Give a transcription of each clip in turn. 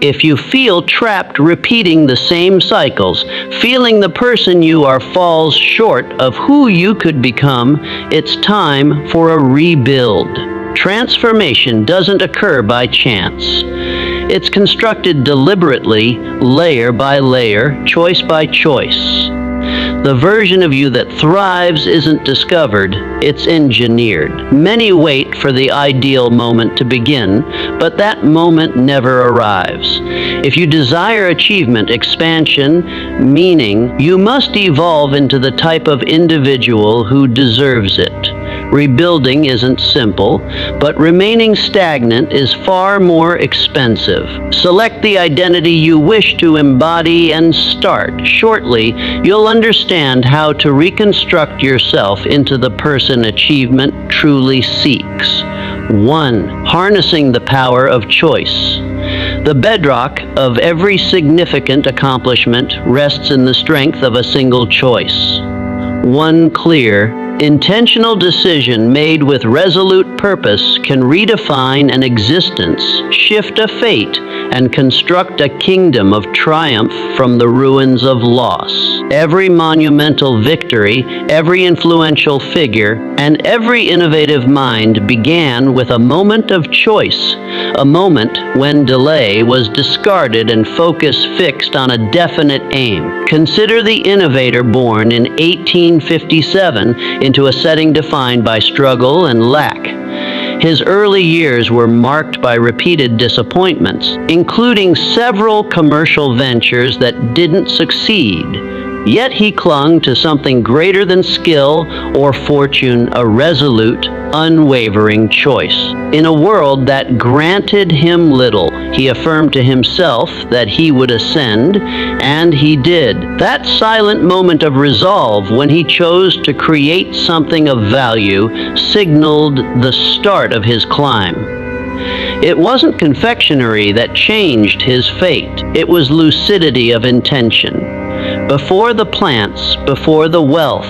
If you feel trapped repeating the same cycles, feeling the person you are falls short of who you could become, it's time for a rebuild. Transformation doesn't occur by chance. It's constructed deliberately, layer by layer, choice by choice. The version of you that thrives isn't discovered, it's engineered. Many wait for the ideal moment to begin, but that moment never arrives. If you desire achievement, expansion, meaning, you must evolve into the type of individual who deserves it. Rebuilding isn't simple, but remaining stagnant is far more expensive. Select the identity you wish to embody and start. Shortly, you'll understand how to reconstruct yourself into the person achievement truly seeks. 1. Harnessing the power of choice. The bedrock of every significant accomplishment rests in the strength of a single choice. One clear, intentional decision made with resolute purpose can redefine an existence, shift a fate, and construct a kingdom of triumph from the ruins of loss. Every monumental victory, every influential figure, and every innovative mind began with a moment of choice, a moment when delay was discarded and focus fixed on a definite aim. Consider the innovator born in 1857 into a setting defined by struggle and lack. His early years were marked by repeated disappointments, including several commercial ventures that didn't succeed. Yet he clung to something greater than skill or fortune, a resolute, unwavering choice. In a world that granted him little, he affirmed to himself that he would ascend, and he did. That silent moment of resolve when he chose to create something of value signaled the start of his climb. It wasn't confectionery that changed his fate. It was lucidity of intention. Before the plants, before the wealth,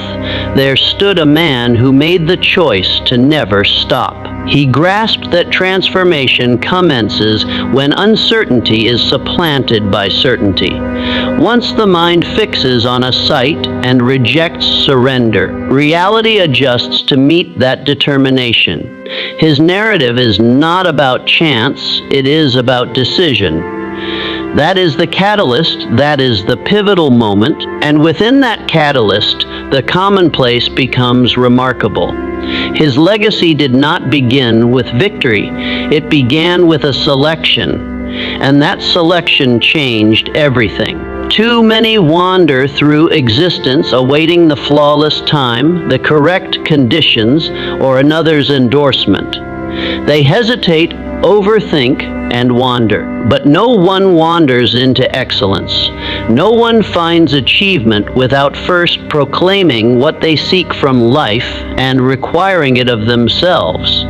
there stood a man who made the choice to never stop. He grasped that transformation commences when uncertainty is supplanted by certainty. Once the mind fixes on a sight and rejects surrender, reality adjusts to meet that determination. His narrative is not about chance, it is about decision. That is the catalyst, that is the pivotal moment, and within that catalyst, the commonplace becomes remarkable. His legacy did not begin with victory, it began with a selection, and that selection changed everything. Too many wander through existence awaiting the flawless time, the correct conditions, or another's endorsement. They hesitate, overthink, and wander. But no one wanders into excellence. No one finds achievement without first proclaiming what they seek from life and requiring it of themselves.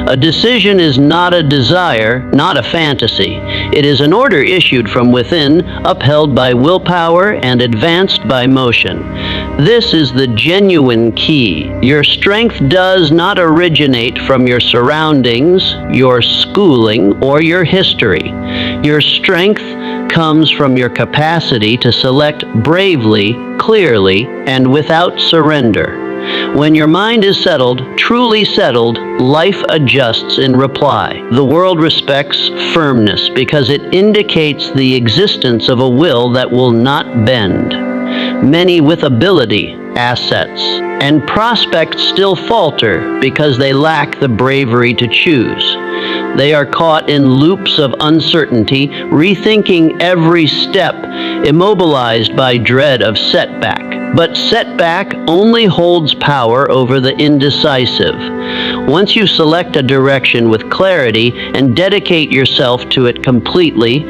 A decision is not a desire, not a fantasy. It is an order issued from within, upheld by willpower and advanced by motion. This is the genuine key. Your strength does not originate from your surroundings, your schooling, or your history. Your strength comes from your capacity to select bravely, clearly, and without surrender. When your mind is settled, truly settled, life adjusts in reply. The world respects firmness because it indicates the existence of a will that will not bend. Many with ability, assets, and prospects still falter because they lack the bravery to choose. They are caught in loops of uncertainty, rethinking every step, immobilized by dread of setback. But setback only holds power over the indecisive. Once you select a direction with clarity and dedicate yourself to it completely,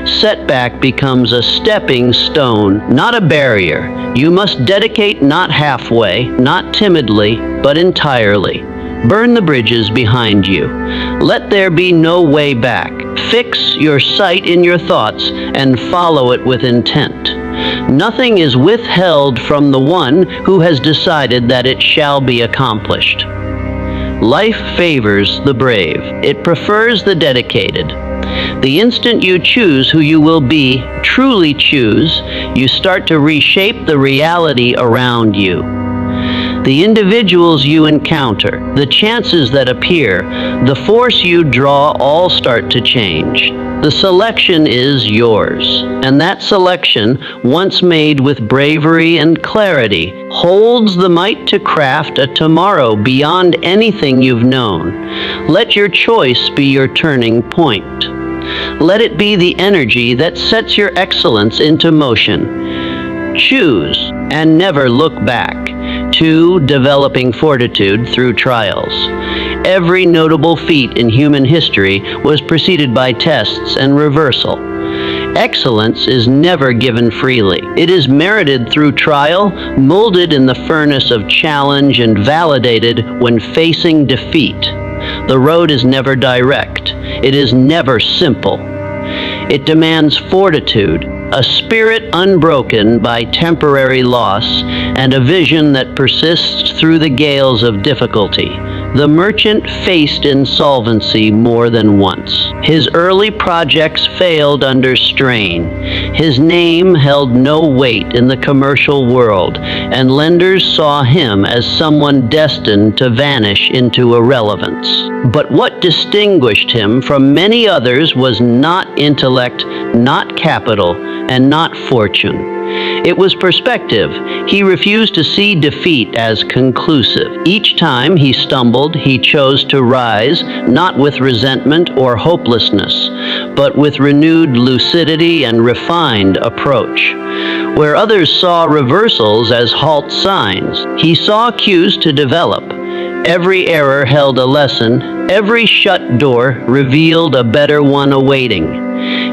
setback becomes a stepping stone, not a barrier. You must dedicate not halfway, not timidly, but entirely. Burn the bridges behind you. Let there be no way back. Fix your sight in your thoughts and follow it with intent. Nothing is withheld from the one who has decided that it shall be accomplished. Life favors the brave. It prefers the dedicated. The instant you choose who you will be, truly choose, you start to reshape the reality around you. The individuals you encounter, the chances that appear, the force you draw all start to change. The selection is yours, and that selection, once made with bravery and clarity, holds the might to craft a tomorrow beyond anything you've known. Let your choice be your turning point. Let it be the energy that sets your excellence into motion. Choose and never look back. 2. Developing fortitude through trials. Every notable feat in human history was preceded by tests and reversal. Excellence is never given freely. It is merited through trial, molded in the furnace of challenge, and validated when facing defeat. The road is never direct. It is never simple. It demands fortitude, a spirit unbroken by temporary loss, and a vision that persists through the gales of difficulty. The merchant faced insolvency more than once. His early projects failed under strain. His name held no weight in the commercial world, and lenders saw him as someone destined to vanish into irrelevance. But what distinguished him from many others was not intellect, not capital, and not fortune. It was perspective. He refused to see defeat as conclusive. Each time he stumbled, he chose to rise, not with resentment or hopelessness, but with renewed lucidity and refined approach. Where others saw reversals as halt signs, he saw cues to develop. Every error held a lesson. Every shut door revealed a better one awaiting.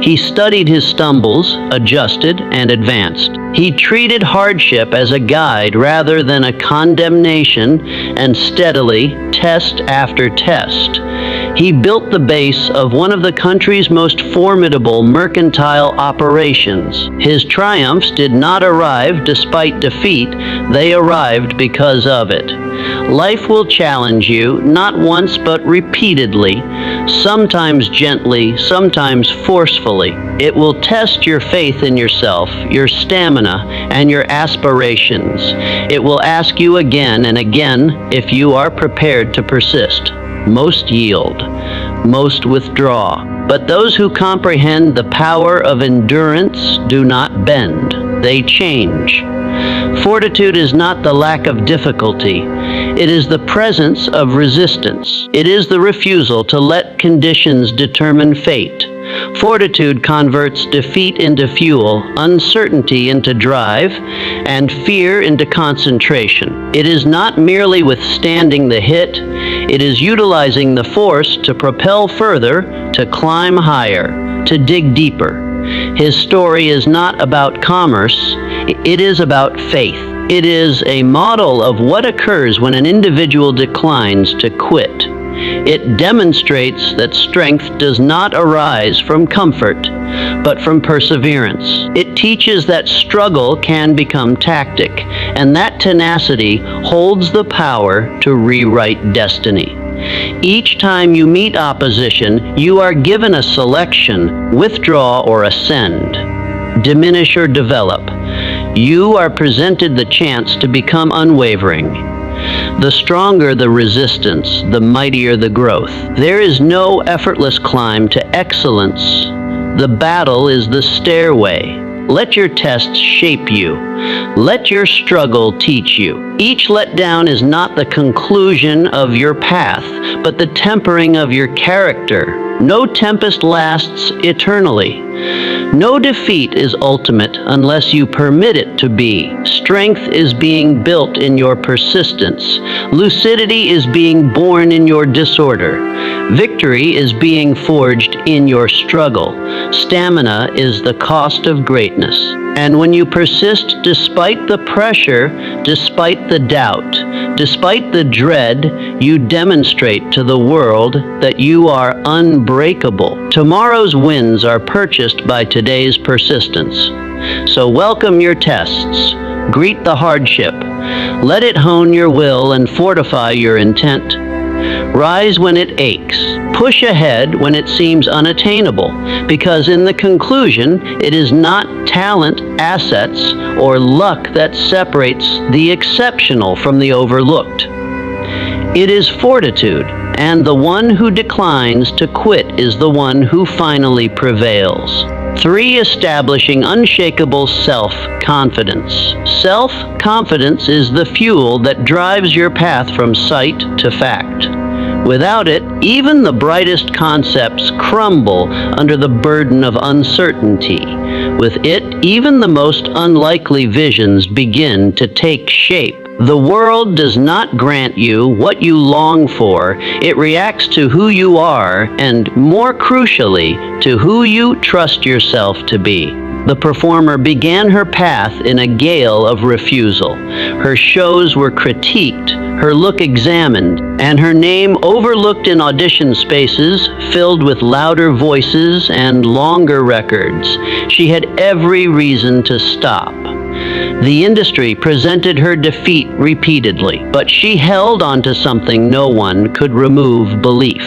He studied his stumbles, adjusted, and advanced. He treated hardship as a guide rather than a condemnation, and steadily, test after test, he built the base of one of the country's most formidable mercantile operations. His triumphs did not arrive despite defeat, they arrived because of it. Life will challenge you, not once but repeatedly, sometimes gently, sometimes forcefully. It will test your faith in yourself, your stamina, and your aspirations. It will ask you again and again if you are prepared to persist. Most yield, most withdraw. But those who comprehend the power of endurance do not bend, they change. Fortitude is not the lack of difficulty. It is the presence of resistance. It is the refusal to let conditions determine fate. Fortitude converts defeat into fuel, uncertainty into drive, and fear into concentration. It is not merely withstanding the hit, it is utilizing the force to propel further, to climb higher, to dig deeper. His story is not about commerce, it is about faith. It is a model of what occurs when an individual declines to quit. It demonstrates that strength does not arise from comfort, but from perseverance. It teaches that struggle can become tactic, and that tenacity holds the power to rewrite destiny. Each time you meet opposition, you are given a selection: withdraw or ascend, diminish or develop. You are presented the chance to become unwavering. The stronger the resistance, the mightier the growth. There is no effortless climb to excellence. The battle is the stairway. Let your tests shape you. Let your struggle teach you. Each letdown is not the conclusion of your path, but the tempering of your character. No tempest lasts eternally. No defeat is ultimate unless you permit it to be. Strength is being built in your persistence. Lucidity is being born in your disorder. Victory is being forged in your struggle. Stamina is the cost of greatness. And when you persist despite the pressure, despite the doubt, despite the dread, you demonstrate to the world that you are unbreakable. Tomorrow's wins are purchased by today's persistence. So welcome your tests. Greet the hardship. Let it hone your will and fortify your intent. Rise when it aches. Push ahead when it seems unattainable, because in the conclusion, it is not talent, assets, or luck that separates the exceptional from the overlooked. It is fortitude, and the one who declines to quit is the one who finally prevails. 3. Establishing unshakable self-confidence. Self-confidence is the fuel that drives your path from sight to fact. Without it, even the brightest concepts crumble under the burden of uncertainty. With it, even the most unlikely visions begin to take shape. The world does not grant you what you long for. It reacts to who you are and, more crucially, to who you trust yourself to be. The performer began her path in a gale of refusal. Her shows were critiqued, her look examined, and her name overlooked in audition spaces filled with louder voices and longer records. She had every reason to stop. The industry presented her defeat repeatedly, but she held on to something no one could remove: belief.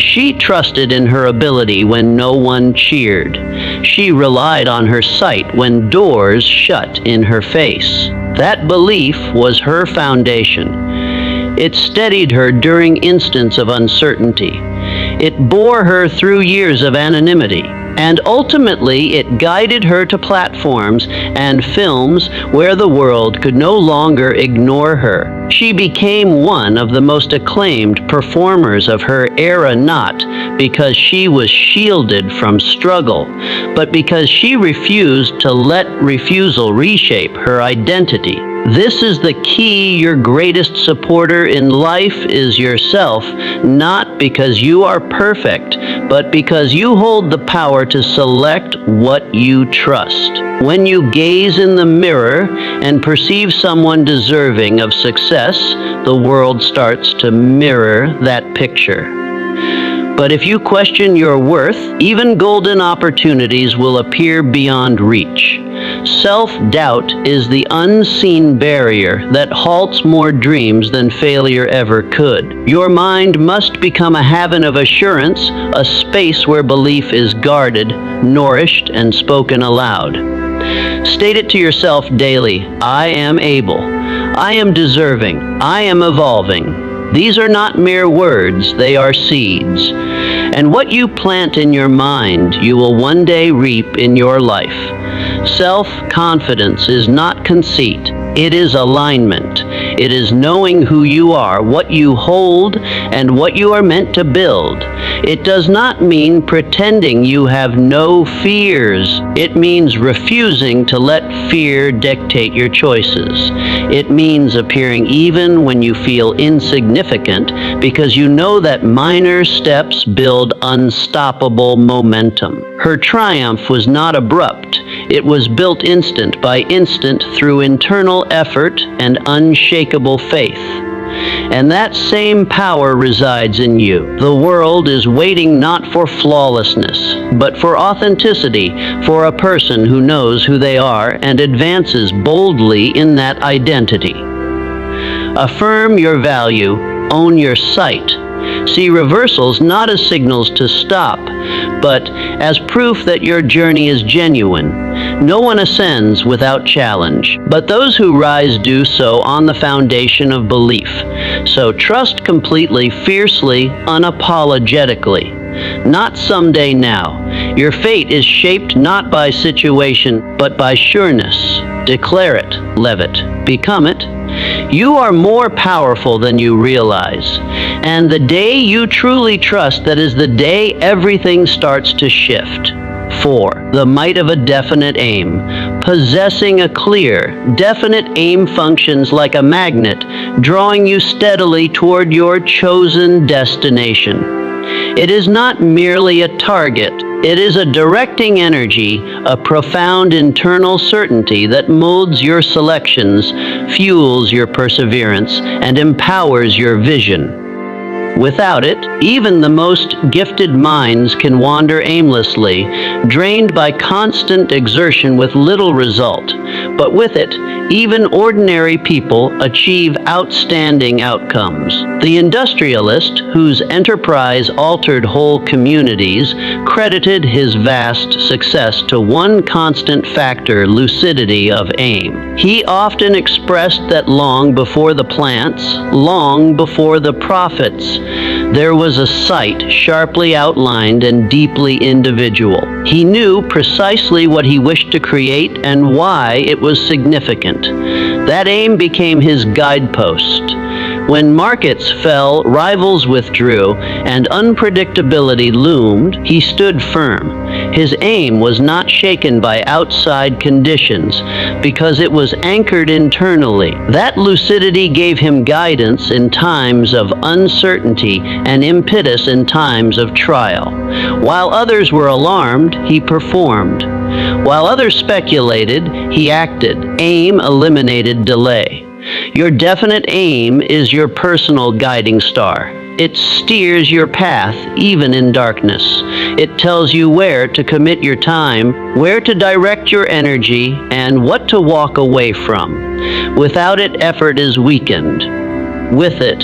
She trusted in her ability when no one cheered. She relied on her sight when doors shut in her face. That belief was her foundation. It steadied her during instants of uncertainty. It bore her through years of anonymity. And ultimately, it guided her to platforms and films where the world could no longer ignore her. She became one of the most acclaimed performers of her era, not because she was shielded from struggle, but because she refused to let refusal reshape her identity. This is the key. Your greatest supporter in life is yourself, not because you are perfect, but because you hold the power to select what you trust. When you gaze in the mirror and perceive someone deserving of success, the world starts to mirror that picture. But if you question your worth, even golden opportunities will appear beyond reach. Self-doubt is the unseen barrier that halts more dreams than failure ever could. Your mind must become a haven of assurance, a space where belief is guarded, nourished, and spoken aloud. State it to yourself daily: I am able, I am deserving, I am evolving. These are not mere words, they are seeds. And what you plant in your mind, you will one day reap in your life. Self-confidence is not conceit. It is alignment. It is knowing who you are, what you hold, and what you are meant to build. It does not mean pretending you have no fears. It means refusing to let fear dictate your choices. It means appearing even when you feel insignificant, because you know that minor steps build unstoppable momentum. Her triumph was not abrupt. It was built instant by instant through internal effort and unshakable faith. And that same power resides in you. The world is waiting not for flawlessness, but for authenticity, for a person who knows who they are and advances boldly in that identity. Affirm your value, own your sight. See reversals not as signals to stop, but as proof that your journey is genuine. No one ascends without challenge, but those who rise do so on the foundation of belief. So trust completely, fiercely, unapologetically. Not someday now. Your fate is shaped not by situation, but by sureness. Declare it, live it, become it. You are more powerful than you realize. And the day you truly trust, that is the day everything starts to shift. 4. The might of a definite aim. Possessing a clear, definite aim functions like a magnet, drawing you steadily toward your chosen destination. It is not merely a target. It is a directing energy, a profound internal certainty that molds your selections, fuels your perseverance, and empowers your vision. Without it, even the most gifted minds can wander aimlessly, drained by constant exertion with little result. But with it, even ordinary people achieve outstanding outcomes. The industrialist, whose enterprise altered whole communities, credited his vast success to one constant factor: lucidity of aim. He often expressed that long before the plants, long before the profits, there was a sight sharply outlined and deeply individual. He knew precisely what he wished to create and why it was significant. That aim became his guidepost. When markets fell, rivals withdrew, and unpredictability loomed, he stood firm. His aim was not shaken by outside conditions because it was anchored internally. That lucidity gave him guidance in times of uncertainty and impetus in times of trial. While others were alarmed, he performed. While others speculated, he acted. Aim eliminated delay. Your definite aim is your personal guiding star. It steers your path even in darkness. It tells you where to commit your time, where to direct your energy, and what to walk away from. Without it, effort is weakened. With it,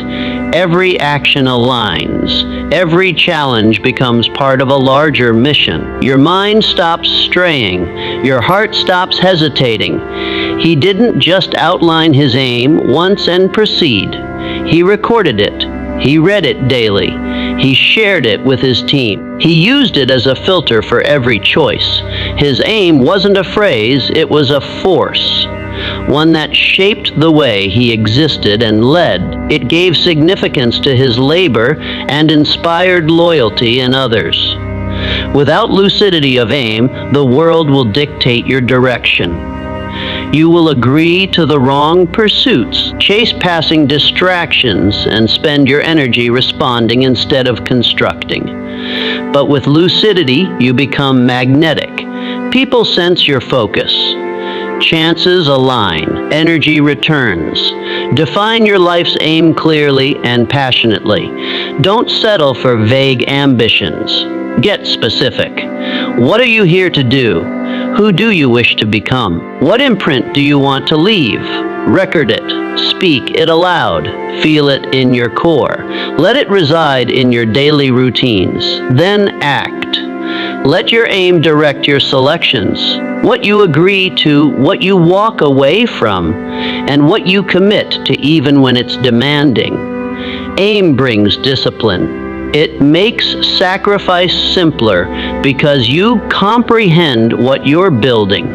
every action aligns. Every challenge becomes part of a larger mission. Your mind stops straying. Your heart stops hesitating. He didn't just outline his aim once and proceed. He recorded it. He read it daily. He shared it with his team. He used it as a filter for every choice. His aim wasn't a phrase, it was a force. One that shaped the way he existed and led. It gave significance to his labor and inspired loyalty in others. Without lucidity of aim, the world will dictate your direction. You will agree to the wrong pursuits, chase passing distractions, and spend your energy responding instead of constructing. But with lucidity, you become magnetic. People sense your focus. Chances align, energy returns. Define your life's aim clearly and passionately. Don't settle for vague ambitions. Get specific. What are you here to do? Who do you wish to become? What imprint do you want to leave? Record it. Speak it aloud. Feel it in your core. Let it reside in your daily routines. Then act. Let your aim direct your selections. What you agree to, what you walk away from, and what you commit to even when it's demanding. Aim brings discipline. It makes sacrifice simpler because you comprehend what you're building.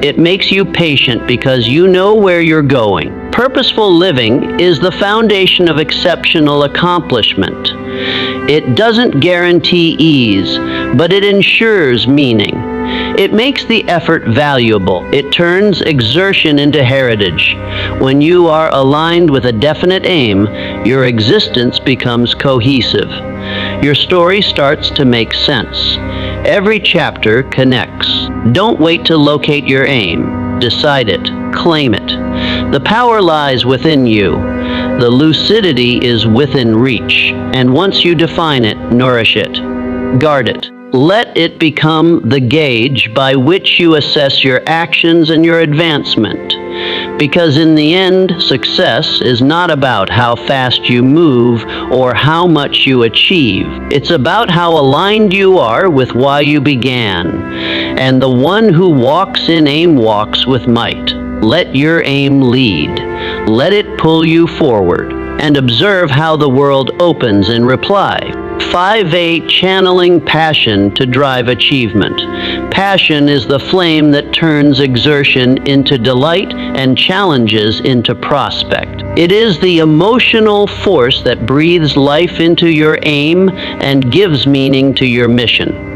It makes you patient because you know where you're going. Purposeful living is the foundation of exceptional accomplishment. It doesn't guarantee ease, but it ensures meaning. It makes the effort valuable. It turns exertion into heritage. When you are aligned with a definite aim, your existence becomes cohesive. Your story starts to make sense. Every chapter connects. Don't wait to locate your aim. Decide it. Claim it. The power lies within you. The lucidity is within reach. And once you define it, nourish it. Guard it. Let it become the gauge by which you assess your actions and your advancement. Because in the end, success is not about how fast you move or how much you achieve. It's about how aligned you are with why you began. And the one who walks in aim walks with might. Let your aim lead. Let it pull you forward. And observe how the world opens in reply. 5A, channeling passion to drive achievement. Passion is the flame that turns exertion into delight and challenges into prospect. It is the emotional force that breathes life into your aim and gives meaning to your mission.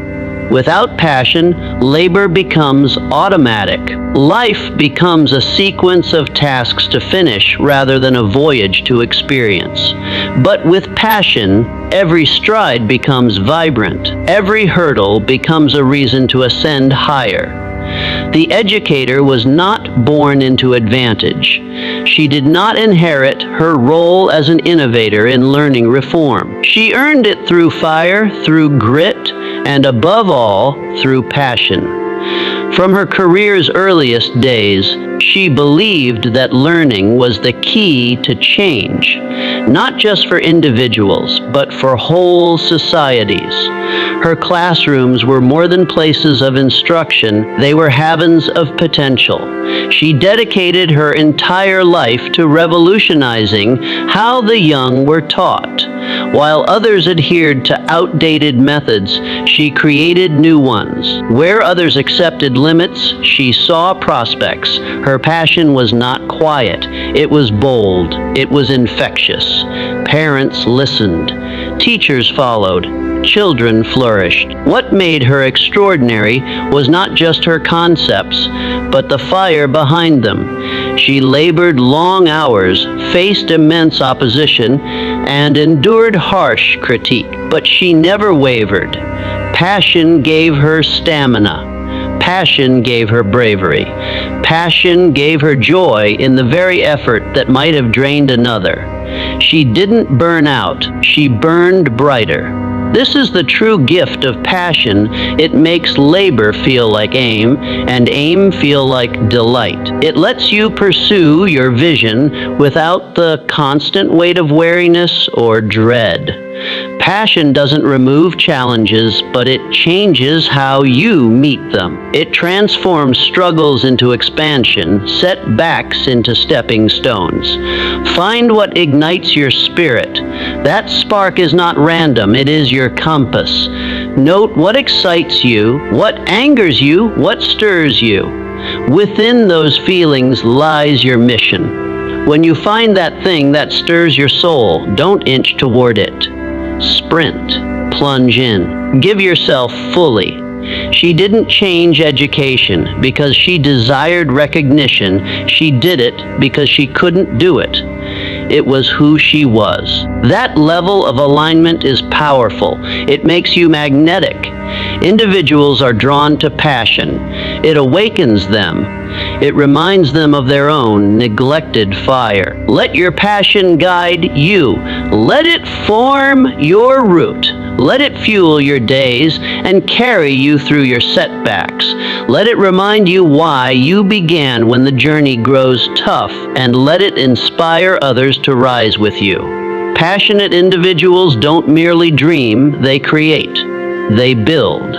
Without passion, labor becomes automatic. Life becomes a sequence of tasks to finish rather than a voyage to experience. But with passion, every stride becomes vibrant. Every hurdle becomes a reason to ascend higher. The educator was not born into advantage. She did not inherit her role as an innovator in learning reform. She earned it through fire, through grit, and above all, through passion. From her career's earliest days, she believed that learning was the key to change, not just for individuals, but for whole societies. Her classrooms were more than places of instruction, they were havens of potential. She dedicated her entire life to revolutionizing how the young were taught. While others adhered to outdated methods, she created new ones. Where others accepted limits, she saw prospects. Her passion was not quiet. It was bold. It was infectious. Parents listened. Teachers followed. Children flourished. What made her extraordinary was not just her concepts, but the fire behind them. She labored long hours, faced immense opposition, and endured harsh critique, but she never wavered. Passion gave her stamina. Passion gave her bravery. Passion gave her joy in the very effort that might have drained another. She didn't burn out. She burned brighter. This is the true gift of passion. It makes labor feel like aim, and aim feel like delight. It lets you pursue your vision without the constant weight of weariness or dread. Passion doesn't remove challenges, but it changes how you meet them. It transforms struggles into expansion, setbacks into stepping stones. Find what ignites your spirit. That spark is not random, it is your compass. Note what excites you, what angers you, what stirs you. Within those feelings lies your mission. When you find that thing that stirs your soul, don't inch toward it. Sprint, plunge in, give yourself fully. She didn't change education because she desired recognition. She did it because she couldn't do it. It was who she was. That level of alignment is powerful. It makes you magnetic. Individuals are drawn to passion. It awakens them. It reminds them of their own neglected fire. Let your passion guide you. Let it form your route. Let it fuel your days and carry you through your setbacks. Let it remind you why you began when the journey grows tough, and let it inspire others to rise with you. Passionate individuals don't merely dream, they create. They build.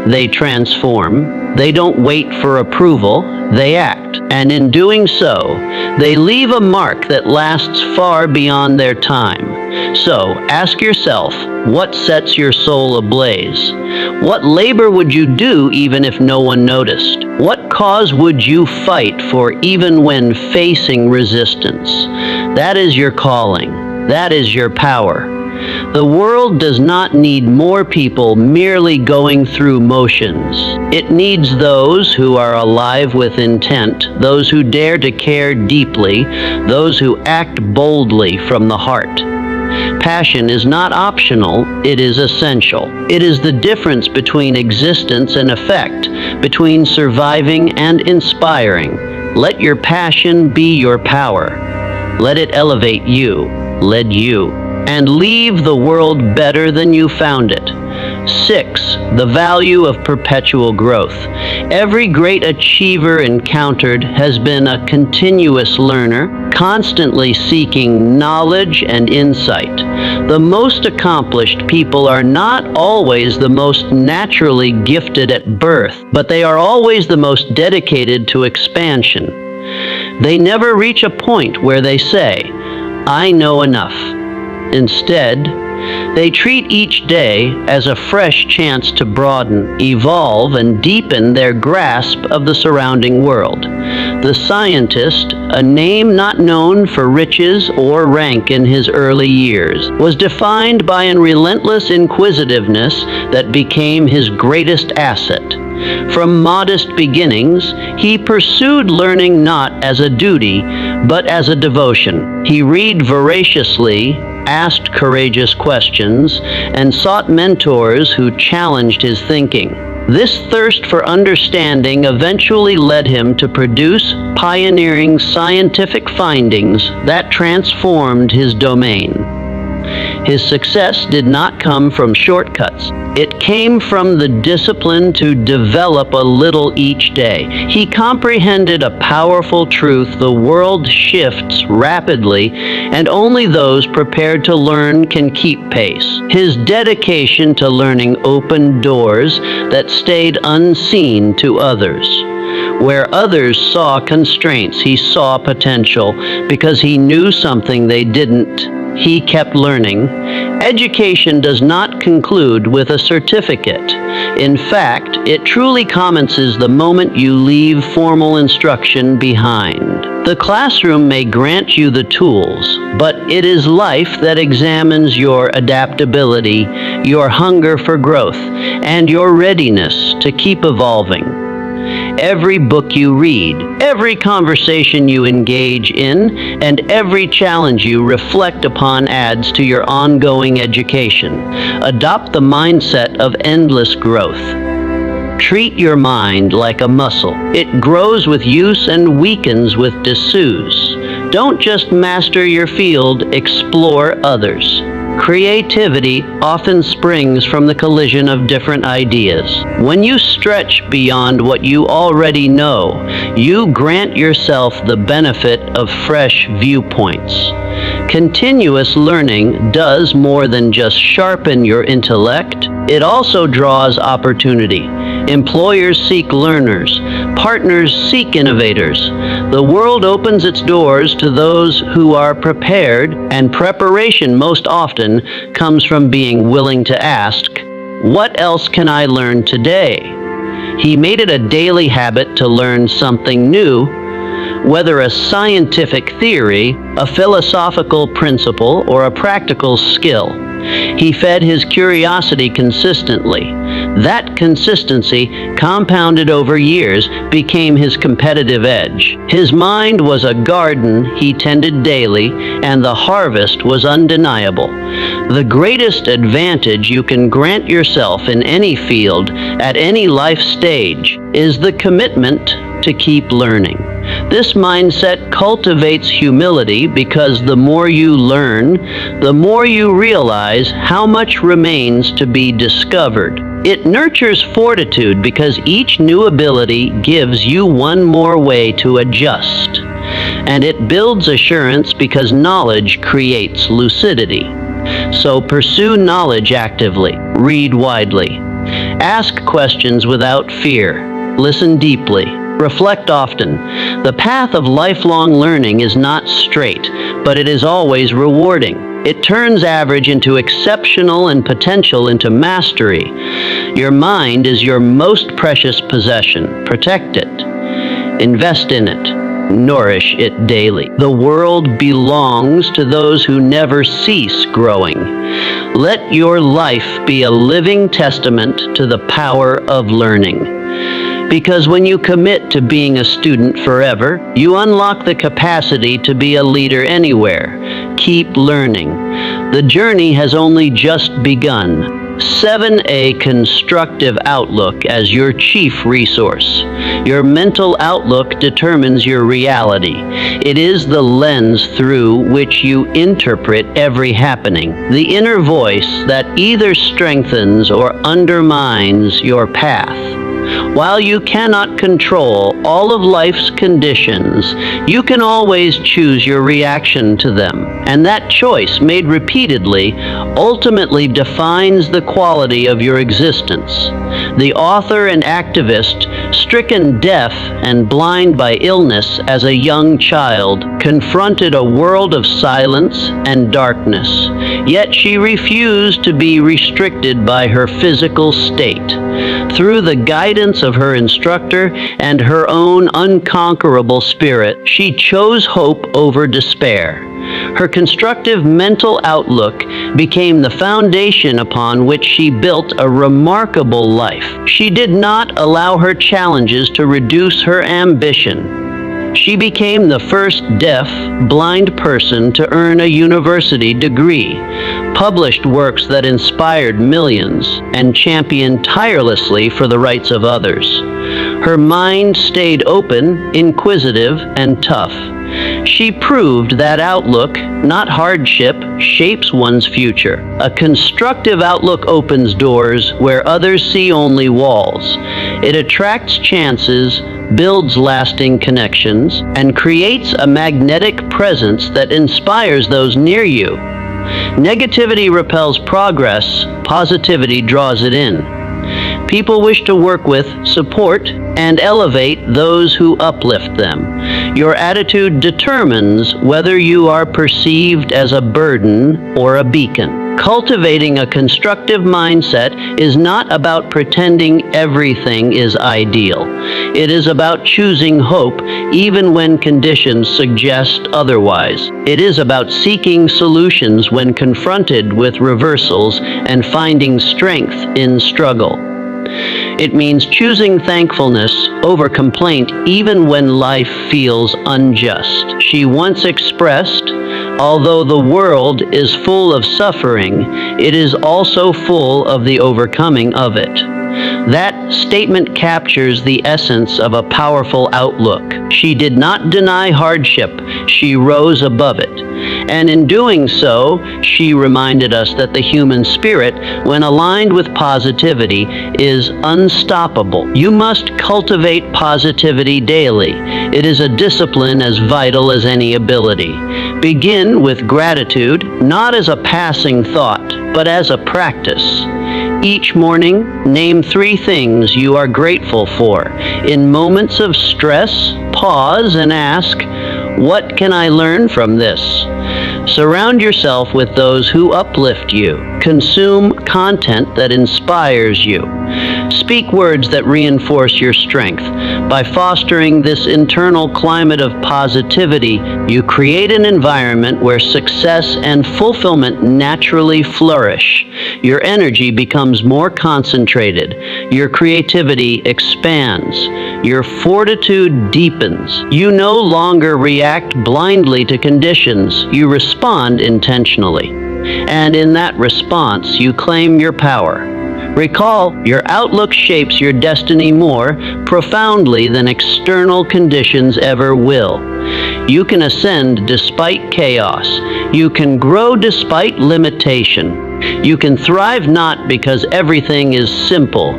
They transform. They don't wait for approval, they act. And in doing so, they leave a mark that lasts far beyond their time. So, ask yourself, what sets your soul ablaze? What labor would you do even if no one noticed? What cause would you fight for even when facing resistance? That is your calling. That is your power. The world does not need more people merely going through motions. It needs those who are alive with intent, those who dare to care deeply, those who act boldly from the heart. Passion is not optional, it is essential. It is the difference between existence and effect, between surviving and inspiring. Let your passion be your power. Let it elevate you, lead you, and leave the world better than you found it. 6. The value of perpetual growth. Every great achiever encountered has been a continuous learner, constantly seeking knowledge and insight. The most accomplished people are not always the most naturally gifted at birth, but they are always the most dedicated to expansion. They never reach a point where they say, "I know enough." Instead, they treat each day as a fresh chance to broaden, evolve, and deepen their grasp of the surrounding world. The scientist, a name not known for riches or rank in his early years, was defined by a relentless inquisitiveness that became his greatest asset. From modest beginnings, he pursued learning not as a duty, but as a devotion. He read voraciously, asked courageous questions, and sought mentors who challenged his thinking. This thirst for understanding eventually led him to produce pioneering scientific findings that transformed his domain. His success did not come from shortcuts. It came from the discipline to develop a little each day. He comprehended a powerful truth: the world shifts rapidly, and only those prepared to learn can keep pace. His dedication to learning opened doors that stayed unseen to others. Where others saw constraints, he saw potential. Because he knew something they didn't, he kept learning. Education does not conclude with a certificate. In fact, it truly commences the moment you leave formal instruction behind. The classroom may grant you the tools, but it is life that examines your adaptability, your hunger for growth, and your readiness to keep evolving. Every book you read, every conversation you engage in, and every challenge you reflect upon adds to your ongoing education. Adopt the mindset of endless growth. Treat your mind like a muscle. It grows with use and weakens with disuse. Don't just master your field, explore others. Creativity often springs from the collision of different ideas. When you stretch beyond what you already know, you grant yourself the benefit of fresh viewpoints. Continuous learning does more than just sharpen your intellect. It also draws opportunity. Employers seek learners. Partners seek innovators. The world opens its doors to those who are prepared, and preparation most often comes from being willing to ask, "What else can I learn today?" He made it a daily habit to learn something new, whether a scientific theory, a philosophical principle, or a practical skill. He fed his curiosity consistently. That consistency, compounded over years, became his competitive edge. His mind was a garden he tended daily, and the harvest was undeniable. The greatest advantage you can grant yourself in any field, at any life stage, is the commitment to keep learning. This mindset cultivates humility, because the more you learn, the more you realize how much remains to be discovered. It nurtures fortitude, because each new ability gives you one more way to adjust. And it builds assurance, because knowledge creates lucidity. So pursue knowledge actively. Read widely. Ask questions without fear. Listen deeply. Reflect often. The path of lifelong learning is not straight, but it is always rewarding. It turns average into exceptional and potential into mastery. Your mind is your most precious possession. Protect it. Invest in it. Nourish it daily. The world belongs to those who never cease growing. Let your life be a living testament to the power of learning. Because when you commit to being a student forever, you unlock the capacity to be a leader anywhere. Keep learning. The journey has only just begun. 7A constructive outlook as your chief resource. Your mental outlook determines your reality. It is the lens through which you interpret every happening, the inner voice that either strengthens or undermines your path. While you cannot control all of life's conditions, you can always choose your reaction to them. And that choice, made repeatedly, ultimately defines the quality of your existence. The author and activist, stricken deaf and blind by illness as a young child, confronted a world of silence and darkness. Yet she refused to be restricted by her physical state. Through the guidance of her instructor and her own unconquerable spirit, she chose hope over despair. Her constructive mental outlook became the foundation upon which she built a remarkable life. She did not allow her challenges to reduce her ambition. She became the first deaf, blind person to earn a university degree, published works that inspired millions, and championed tirelessly for the rights of others. Her mind stayed open, inquisitive, and tough. She proved that outlook, not hardship, shapes one's future. A constructive outlook opens doors where others see only walls. It attracts chances, builds lasting connections, and creates a magnetic presence that inspires those near you. Negativity repels progress, positivity draws it in. People wish to work with, support, and elevate those who uplift them. Your attitude determines whether you are perceived as a burden or a beacon. Cultivating a constructive mindset is not about pretending everything is ideal. It is about choosing hope even when conditions suggest otherwise. It is about seeking solutions when confronted with reversals and finding strength in struggle. It means choosing thankfulness over complaint even when life feels unjust. She once expressed, "Although the world is full of suffering, it is also full of the overcoming of it." That statement captures the essence of a powerful outlook. She did not deny hardship, she rose above it. And in doing so, she reminded us that the human spirit, when aligned with positivity, is unstoppable. You must cultivate positivity daily. It is a discipline as vital as any ability. Begin with gratitude, not as a passing thought, but as a practice. Each morning, name 3 things you are grateful for. In moments of stress, pause and ask, "What can I learn from this?" Surround yourself with those who uplift you. Consume content that inspires you. Speak words that reinforce your strength. By fostering this internal climate of positivity, you create an environment where success and fulfillment naturally flourish. Your energy becomes more concentrated. Your creativity expands. Your fortitude deepens. You no longer react blindly to conditions. You respond intentionally. And in that response, you claim your power. Recall, your outlook shapes your destiny more profoundly than external conditions ever will. You can ascend despite chaos. You can grow despite limitation. You can thrive not because everything is simple,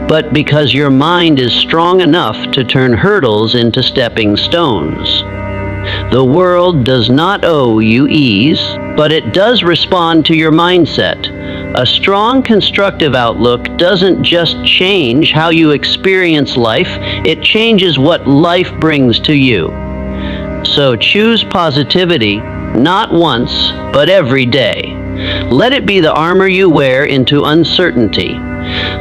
but because your mind is strong enough to turn hurdles into stepping stones. The world does not owe you ease, but it does respond to your mindset. A strong, constructive outlook doesn't just change how you experience life, it changes what life brings to you. So choose positivity, not once, but every day. Let it be the armor you wear into uncertainty.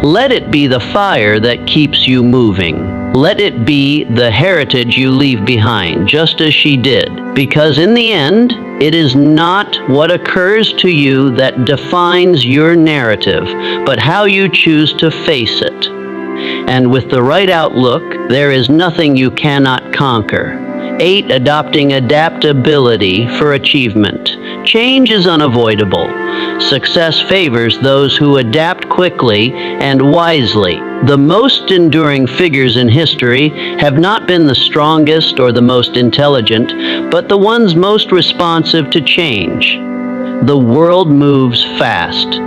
Let it be the fire that keeps you moving. Let it be the heritage you leave behind, just as she did. Because in the end, it is not what occurs to you that defines your narrative, but how you choose to face it. And with the right outlook, there is nothing you cannot conquer. 8. Adopting adaptability for achievement. Change is unavoidable. Success favors those who adapt quickly and wisely. The most enduring figures in history have not been the strongest or the most intelligent, but the ones most responsive to change. The world moves fast.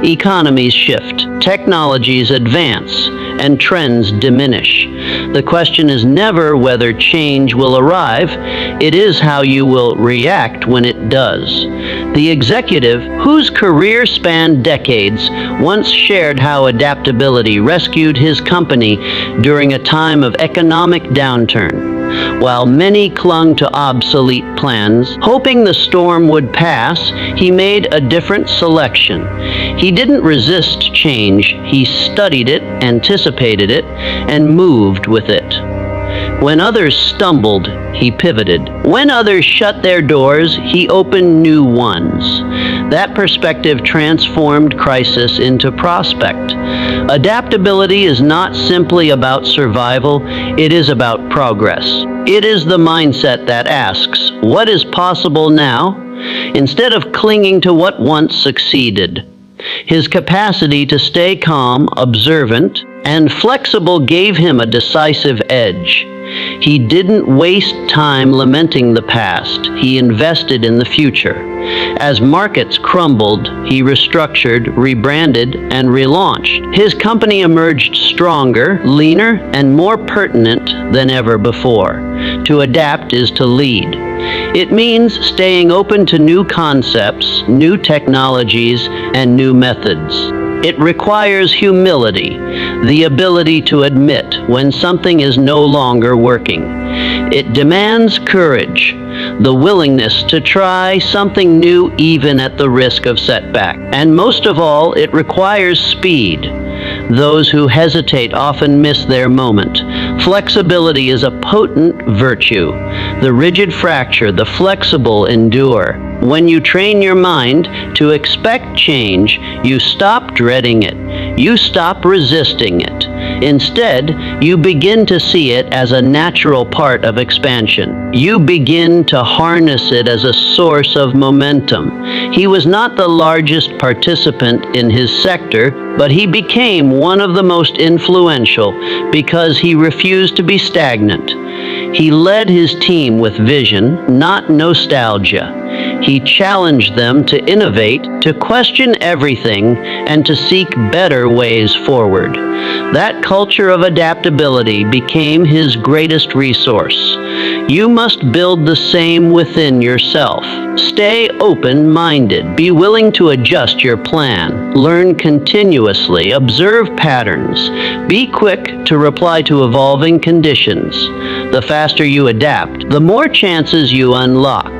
Economies shift, technologies advance, and trends diminish. The question is never whether change will arrive, it is how you will react when it does. The executive, whose career spanned decades, once shared how adaptability rescued his company during a time of economic downturn. While many clung to obsolete plans, hoping the storm would pass, he made a different selection. He didn't resist change, he studied it, anticipated it, and moved with it. When others stumbled, he pivoted. When others shut their doors, he opened new ones. That perspective transformed crisis into prospect. Adaptability is not simply about survival, it is about progress. It is the mindset that asks, what is possible now? Instead of clinging to what once succeeded. His capacity to stay calm, observant, and flexible gave him a decisive edge. He didn't waste time lamenting the past. He invested in the future. As markets crumbled, he restructured, rebranded, and relaunched. His company emerged stronger, leaner, and more pertinent than ever before. To adapt is to lead. It means staying open to new concepts, new technologies, and new methods. It requires humility, the ability to admit when something is no longer working. It demands courage, the willingness to try something new even at the risk of setback. And most of all, it requires speed. Those who hesitate often miss their moment. Flexibility is a potent virtue. The rigid fracture, the flexible endure. When you train your mind to expect change, you stop dreading it. You stop resisting it. Instead, you begin to see it as a natural part of expansion. You begin to harness it as a source of momentum. He was not the largest participant in his sector, but he became one of the most influential because he refused to be stagnant. He led his team with vision, not nostalgia. He challenged them to innovate, to question everything, and to seek better ways forward. That culture of adaptability became his greatest resource. You must build the same within yourself. Stay open-minded. Be willing to adjust your plan. Learn continuously. Observe patterns. Be quick to reply to evolving conditions. The faster you adapt, the more chances you unlock.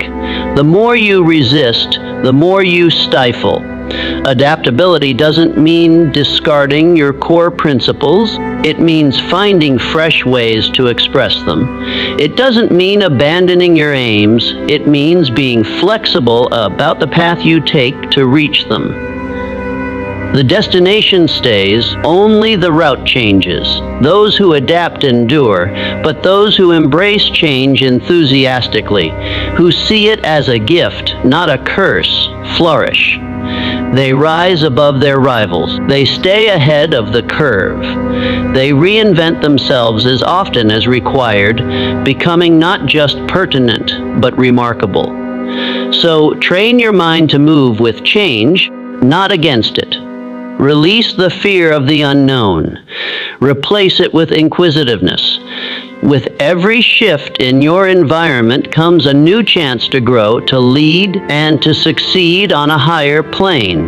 The more you resist, the more you stifle. Adaptability doesn't mean discarding your core principles. It means finding fresh ways to express them. It doesn't mean abandoning your aims. It means being flexible about the path you take to reach them. The destination stays, only the route changes. Those who adapt endure, but those who embrace change enthusiastically, who see it as a gift, not a curse, flourish. They rise above their rivals. They stay ahead of the curve. They reinvent themselves as often as required, becoming not just pertinent, but remarkable. So train your mind to move with change, not against it. Release the fear of the unknown. Replace it with inquisitiveness. With every shift in your environment comes a new chance to grow, to lead, and to succeed on a higher plane.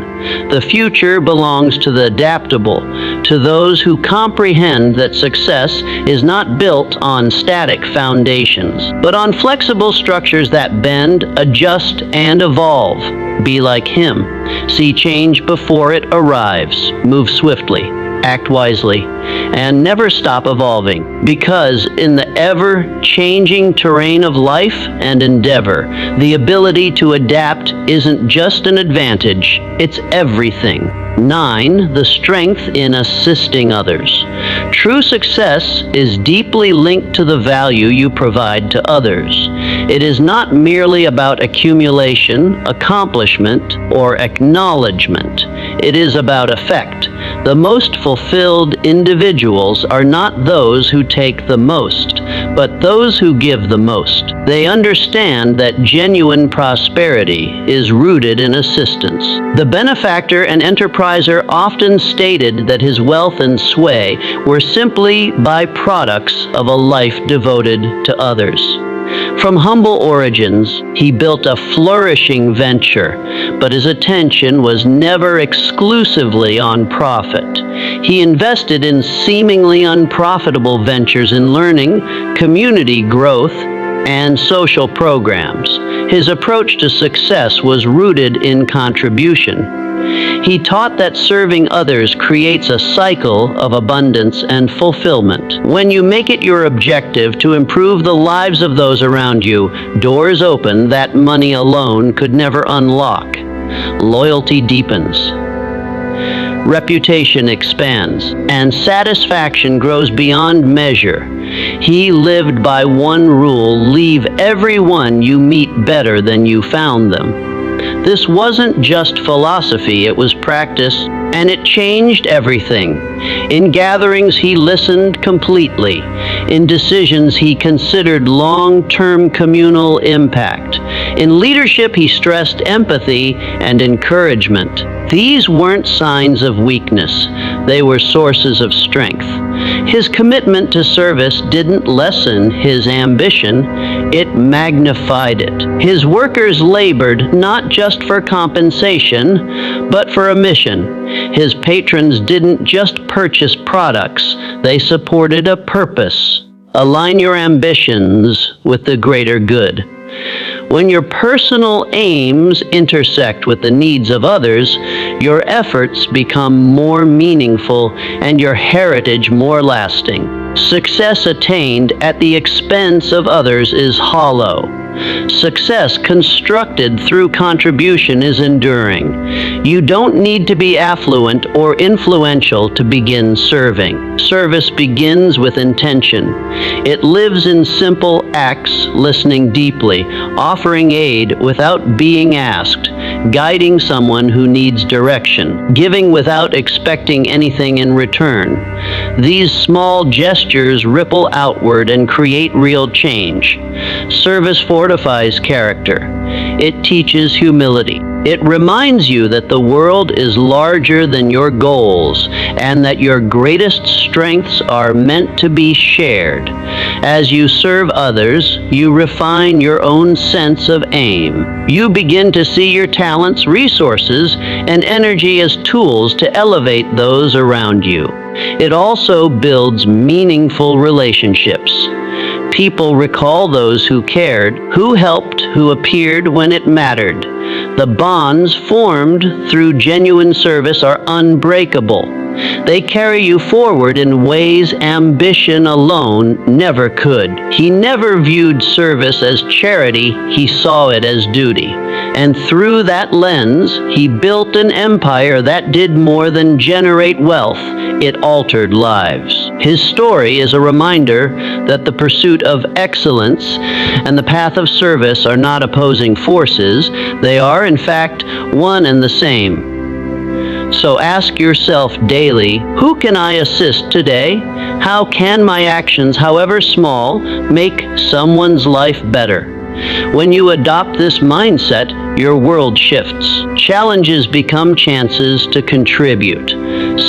The future belongs to the adaptable, to those who comprehend that success is not built on static foundations, but on flexible structures that bend, adjust, and evolve. Be like him. See change before it arrives. Move swiftly. Act wisely, and never stop evolving, because in the ever-changing terrain of life and endeavor, the ability to adapt isn't just an advantage, it's everything. 9. The strength in assisting others. True success is deeply linked to the value you provide to others. It is not merely about accumulation, accomplishment, or acknowledgement. It is about effect. The most fulfilled individuals are not those who take the most, but those who give the most. They understand that genuine prosperity is rooted in assistance. The benefactor and enterpriser often stated that his wealth and sway were simply byproducts of a life devoted to others. From humble origins, he built a flourishing venture, but his attention was never exclusively on profit. He invested in seemingly unprofitable ventures in learning, community growth, and social programs. His approach to success was rooted in contribution. He taught that serving others creates a cycle of abundance and fulfillment. When you make it your objective to improve the lives of those around you, doors open that money alone could never unlock. Loyalty deepens. Reputation expands, and satisfaction grows beyond measure. He lived by one rule: leave everyone you meet better than you found them. This wasn't just philosophy, it was practice, and it changed everything. In gatherings, he listened completely. In decisions, he considered long-term communal impact. In leadership, he stressed empathy and encouragement. These weren't signs of weakness. They were sources of strength. His commitment to service didn't lessen his ambition, it magnified it. His workers labored not just for compensation, but for a mission. His patrons didn't just purchase products, they supported a purpose. Align your ambitions with the greater good. When your personal aims intersect with the needs of others, your efforts become more meaningful and your heritage more lasting. Success attained at the expense of others is hollow. Success constructed through contribution is enduring. You don't need to be affluent or influential to begin serving. Service begins with intention. It lives in simple acts, listening deeply, offering aid without being asked, guiding someone who needs direction, giving without expecting anything in return. These small gestures ripple outward and create real change. Service fortifies character. It teaches humility. It reminds you that the world is larger than your goals and that your greatest strengths are meant to be shared. As you serve others, you refine your own sense of aim. You begin to see your talents, resources, and energy as tools to elevate those around you. It also builds meaningful relationships. People recall those who cared, who helped, who appeared when it mattered. The bonds formed through genuine service are unbreakable. They carry you forward in ways ambition alone never could. He never viewed service as charity, he saw it as duty. And through that lens, he built an empire that did more than generate wealth, it altered lives. His story is a reminder that the pursuit of excellence and the path of service are not opposing forces. They are, in fact, one and the same. So ask yourself daily, who can I assist today? How can my actions, however small, make someone's life better? When you adopt this mindset, your world shifts. Challenges become chances to contribute.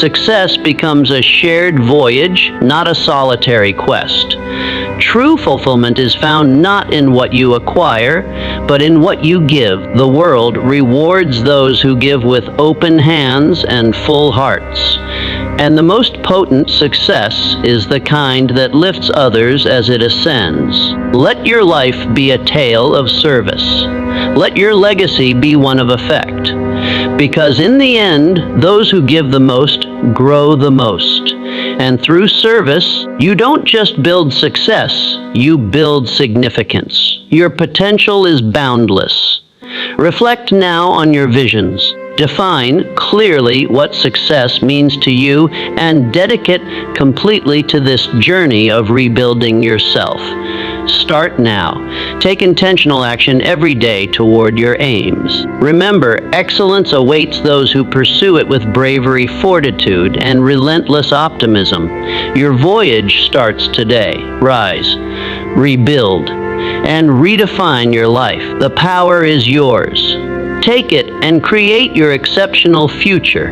Success becomes a shared voyage, not a solitary quest. True fulfillment is found not in what you acquire, but in what you give. The world rewards those who give with open hands and full hearts. And the most potent success is the kind that lifts others as it ascends. Let your life be a tale of service. Let your legacy be one of effect. Because in the end, those who give the most grow the most. And through service, you don't just build success, you build significance. Your potential is boundless. Reflect now on your visions. Define clearly what success means to you and dedicate completely to this journey of rebuilding yourself. Start now. Take intentional action every day toward your aims. Remember, excellence awaits those who pursue it with bravery, fortitude, and relentless optimism. Your voyage starts today. Rise, rebuild, and redefine your life. The power is yours. Take it and create your exceptional future.